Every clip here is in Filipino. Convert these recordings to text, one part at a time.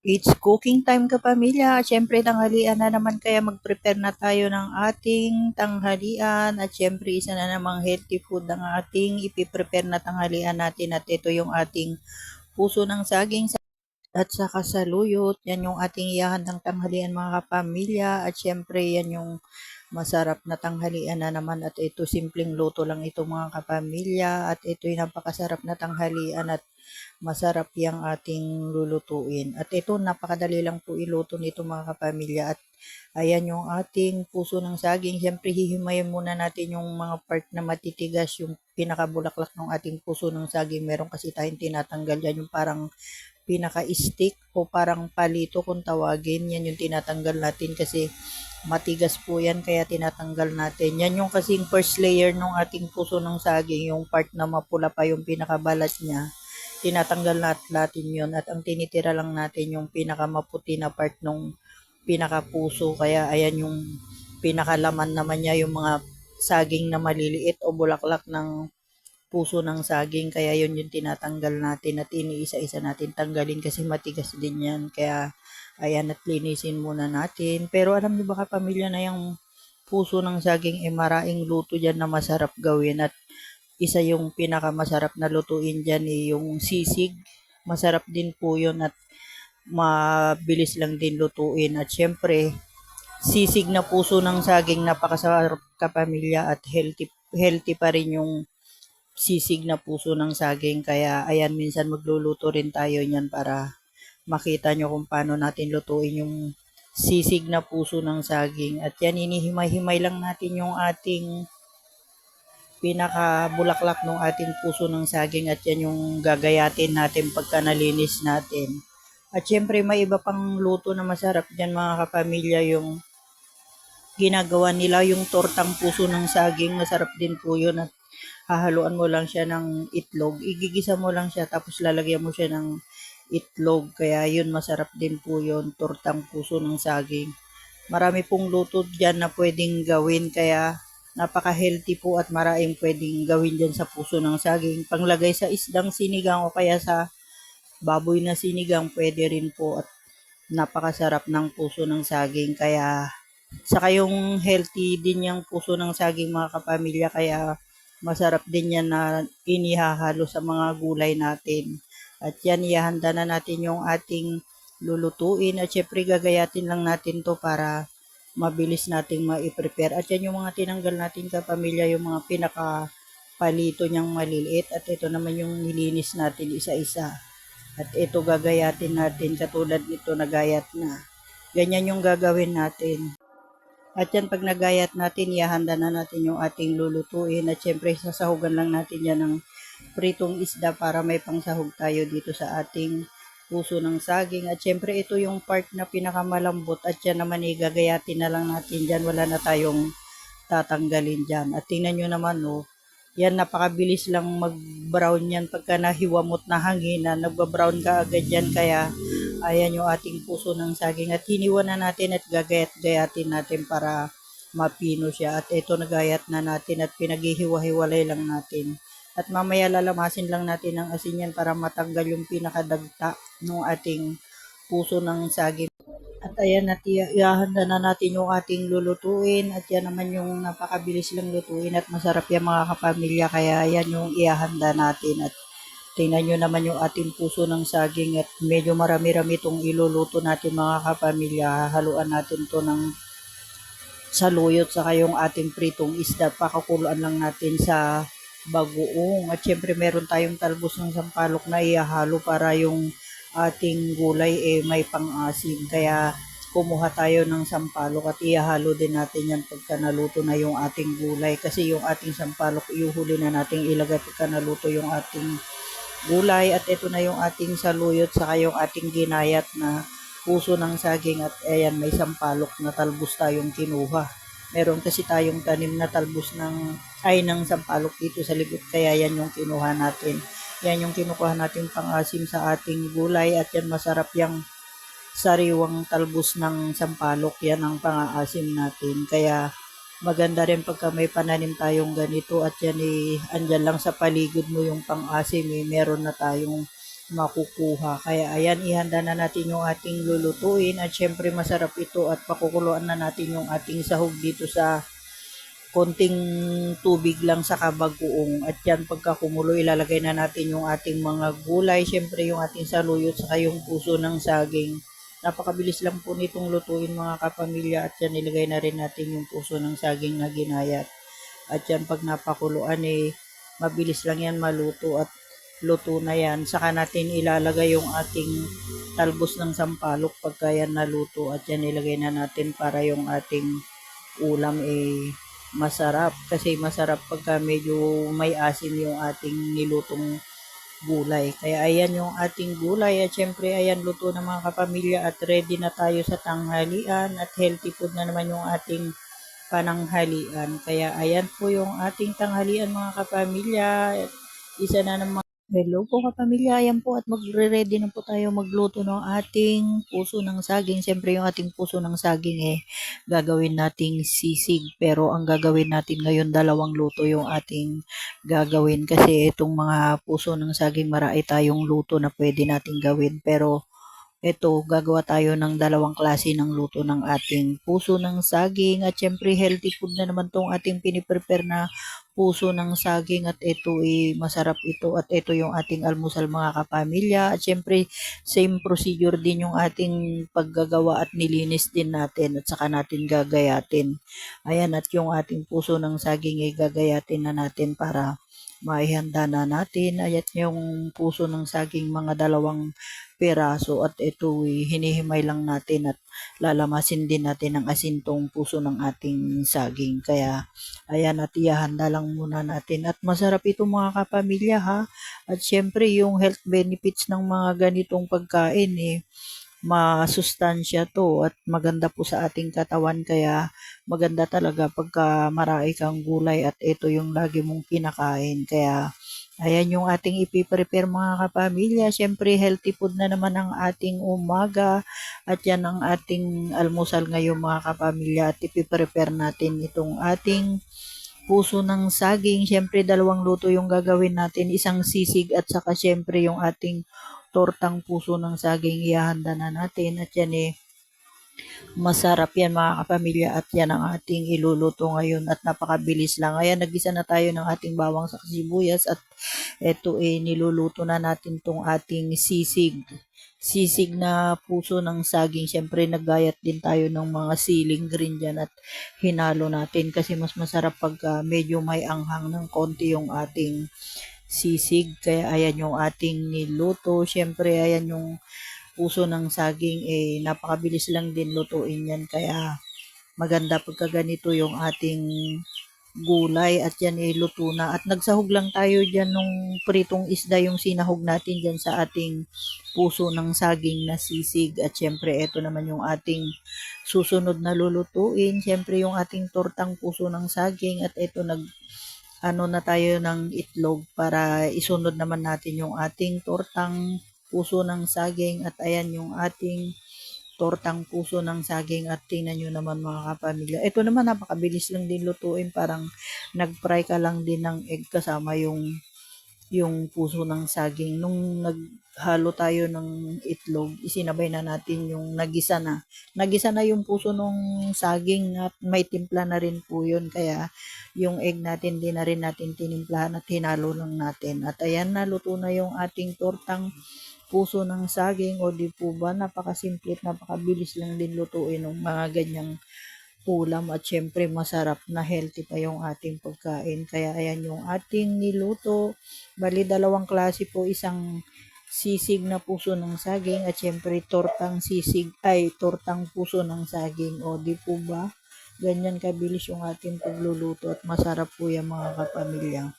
It's cooking time kapamilya. Siyempre tanghalian na naman kaya mag-prepare na tayo ng ating tanghalian at siyempre isa na namang healthy food ang ating ipiprepare na tanghalian natin at ito yung ating puso ng saging at saka saluyot. Yan yung ating ihahandang tanghalian mga kapamilya at siyempre yan yung masarap na tanghalian na naman at ito simpleng luto lang ito mga kapamilya at ito yung napakasarap na tanghalian at masarap yang ating lulutuin. At ito napakadali lang po iluto nito mga kapamilya at ayan yung ating puso ng saging. Siyempre hihimayin muna natin yung mga part na matitigas, yung pinakabulaklak ng ating puso ng saging. Meron kasi tayong tinatanggal yan, yung parang pinaka-stick o parang palito kung tawagin. Yan yung tinatanggal natin kasi matigas po yan kaya tinatanggal natin. Yan yung kasing first layer ng ating puso ng saging, yung part na mapula pa yung pinakabalat niya. Tinatanggal natin yun at ang tinitira lang natin yung pinakamaputi na part ng pinakapuso. Kaya ayan yung pinakalaman naman niya, yung mga saging na maliliit o bulaklak ng puso ng saging. Kaya yun yung tinatanggal natin at iniisa-isa natin tanggalin kasi matigas din yan. Kaya ayan at linisin muna natin. Pero alam niyo ba kapamilya na yung puso ng saging ay maraing luto dyan na masarap gawin at isa yung pinakamasarap na lutuin dyan yung sisig. Masarap din po yun at mabilis lang din lutuin. At syempre, sisig na puso ng saging napakasarap kapamilya at healthy pa rin yung sisig na puso ng saging. Kaya ayan, minsan magluluto rin tayo niyan para makita nyo kung paano natin lutuin yung sisig na puso ng saging. At yan, inihimay-himay lang natin yung ating pinaka-bulaklak ng ating puso ng saging at yan yung gagayatin natin pagka nalinis natin. At syempre may iba pang luto na masarap dyan mga kapamilya, yung ginagawa nila yung tortang puso ng saging. Masarap din po yun at hahaluan mo lang siya ng itlog. Igigisa mo lang siya tapos lalagyan mo siya ng itlog. Kaya yun masarap din po yun, tortang puso ng saging. Marami pong luto dyan na pwedeng gawin kaya napaka-healthy po at maraming pwedeng gawin dyan sa puso ng saging. Panglagay sa isdang sinigang o kaya sa baboy na sinigang pwede rin po at napakasarap ng puso ng saging. Kaya saka yung healthy din yung puso ng saging mga kapamilya kaya masarap din yan na inihahalo sa mga gulay natin. At yan, ihahanda na natin yung ating lulutuin at syempre gagayatin lang natin to para mabilis nating ma-prepare. At yan yung mga tinanggal natin kapamilya, yung mga pinaka-palito niyang maliliit. At ito naman yung nilinis natin isa-isa. At ito gagayatin natin katulad nito nagayat na. Ganyan yung gagawin natin. At yan pag nagayat natin, ihahanda na natin yung ating lulutuin. At syempre sasahugan lang natin yan ng pritong isda para may pangsahog tayo dito sa ating puso ng saging. At syempre ito yung part na pinakamalambot at yan naman igagayatin na lang natin dyan. Wala na tayong tatanggalin dyan. At tingnan nyo naman yan napakabilis lang mag-brown yan pagka nahiwamot na hanginan. Nagba-brown ka agad yan kaya ayan yung ating puso ng saging at hiniwa na natin at gagayat-gayatin natin para mapino siya. At ito nagayat na natin at pinaghihiwa-hiwalay lang natin. At mamaya lalamasin lang natin ang asin yan para matanggal yung pinakadagta ng ating puso ng saging. At ayan, at ihahanda na natin yung ating lulutuin. At yan naman yung napakabilis lang lutuin at masarap yan mga kapamilya. Kaya yan yung ihahanda natin. At tingnan nyo naman yung ating puso ng saging at medyo marami-rami itong iluluto natin mga kapamilya. Haluan natin to ng saluyot saka yung ating pritong isda. Pakakuluan lang natin sa bagoong. At syempre meron tayong talbos ng sampalok na ihahalo para yung ating gulay may pang-asim. Kaya kumuha tayo ng sampalok at ihahalo din natin yan pagka naluto na yung ating gulay. Kasi yung ating sampalok iuhuli na natin ilagay pagka naluto yung ating gulay. At ito na yung ating saluyot saka yung ating ginayat na puso ng saging at ayan may sampalok na talbos tayong kinuha. Meron kasi tayong tanim na talbos ng sampalok dito sa libot kaya yan yung kinuha natin. Yan yung kinukuha natin pang-asim sa ating gulay at yan masarap yung sariwang talbos ng sampalok. Yan ang pang-aasim natin. Kaya maganda rin pagka may pananim tayong ganito at yan andyan lang sa paligid mo yung pang-asim meron na tayong makukuha. Kaya ayan, ihanda na natin yung ating lulutuin at syempre masarap ito at pakukuluan na natin yung ating sahog dito sa konting tubig lang sa kabagoong. At yan, pagka kumulo, ilalagay na natin yung ating mga gulay, syempre yung ating saluyot, saka yung puso ng saging. Napakabilis lang po nitong lutuin mga kapamilya at yan, ilagay na rin natin yung puso ng saging na ginayat. At yan, pag napakuluan mabilis lang yan maluto at luto na yan. Saka natin ilalagay yung ating talbos ng sampalok pagka yan naluto at yan ilagay na natin para yung ating ulam masarap. Kasi masarap pagka medyo may asim yung ating nilutong gulay. Kaya ayan yung ating gulay at syempre ayan luto na mga kapamilya at ready na tayo sa tanghalian at healthy food na naman yung ating pananghalian. Kaya ayan po yung ating tanghalian mga kapamilya. Isa na naman. Hello po kapamilya, ayan po at magre-ready na po tayo magluto ng ating puso ng saging. Siyempre yung ating puso ng saging gagawin nating sisig. Pero ang gagawin natin ngayon, dalawang luto yung ating gagawin. Kasi itong mga puso ng saging, marami tayong luto na pwede nating gawin. Pero ito, gagawa tayo ng dalawang klase ng luto ng ating puso ng saging at syempre healthy food na naman tong ating piniprepare na puso ng saging at ito masarap ito at ito yung ating almusal mga kapamilya at syempre same procedure din yung ating paggagawa at nilinis din natin at saka natin gagayatin. Ayan at yung ating puso ng saging gagayatin na natin para maihanda na natin. Ayat yung puso ng saging mga dalawang piraso at ito hinihimay lang natin at lalamasin din natin ng asintong puso ng ating saging. Kaya ayan at ihanda lang muna natin at masarap ito mga kapamilya ha. At syempre yung health benefits ng mga ganitong pagkain masustansya to at maganda po sa ating katawan kaya maganda talaga pagka marami kang gulay at ito yung lagi mong kinakain. Kaya ayan yung ating ipiprepare mga kapamilya. Siyempre healthy food na naman ang ating umaga at yan ang ating almusal ngayon mga kapamilya at ipiprepare natin itong ating puso ng saging. Siyempre dalawang luto yung gagawin natin, isang sisig at saka siyempre yung ating tortang puso ng saging ihahanda na natin at yan masarap yan mga kapamilya at yan ang ating iluluto ngayon at napakabilis lang. Ayan, nagisa na tayo ng ating bawang sa sibuyas at eto niluluto na natin tong ating sisig. Sisig na puso ng saging. Siyempre naggayat din tayo ng mga siling green dyan at hinalo natin kasi mas masarap pag medyo may anghang ng konti yung ating sisig. Kaya ayan yung ating niluto. Siyempre ayan yung puso ng saging napakabilis lang din lutuin yan kaya maganda pagka ganito yung ating gulay at yan luto na at nagsahog lang tayo dyan nung pritong isda yung sinahog natin dyan sa ating puso ng saging na sisig at syempre ito naman yung ating susunod na lulutuin syempre yung ating tortang puso ng saging at ito ano na tayo ng itlog para isunod naman natin yung ating tortang puso ng saging at ayan yung ating tortang puso ng saging at tingnan nyo naman mga kapamilya. Ito naman napakabilis lang din lutuin parang nag-fry ka lang din ng egg kasama yung puso ng saging. Nung naghalo tayo ng itlog, isinabay na natin yung nagisa na. Nagisa na yung puso ng saging at may timpla na rin po yun. Kaya yung egg natin, di na rin natin tinimplahan at hinalo lang natin. At ayan na, luto na yung ating tortang puso ng saging o di po ba napakasimple at napakabilis lang din lutuin ng mga ganyang ulam at syempre masarap na healthy pa yung ating pagkain. Kaya ayan yung ating niluto. Bali dalawang klase po, isang sisig na puso ng saging at syempre tortang sisig ay tortang puso ng saging. O di po ba? Ganyan kabilis yung ating pagluluto at masarap po yung mga kapamilya.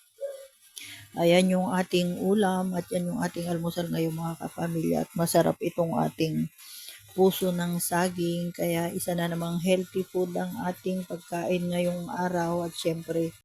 Ayan yung ating ulam at yan yung ating almusal ngayong mga kapamilya at masarap itong ating puso ng saging kaya isa na namang healthy food ang ating pagkain ngayong araw at syempre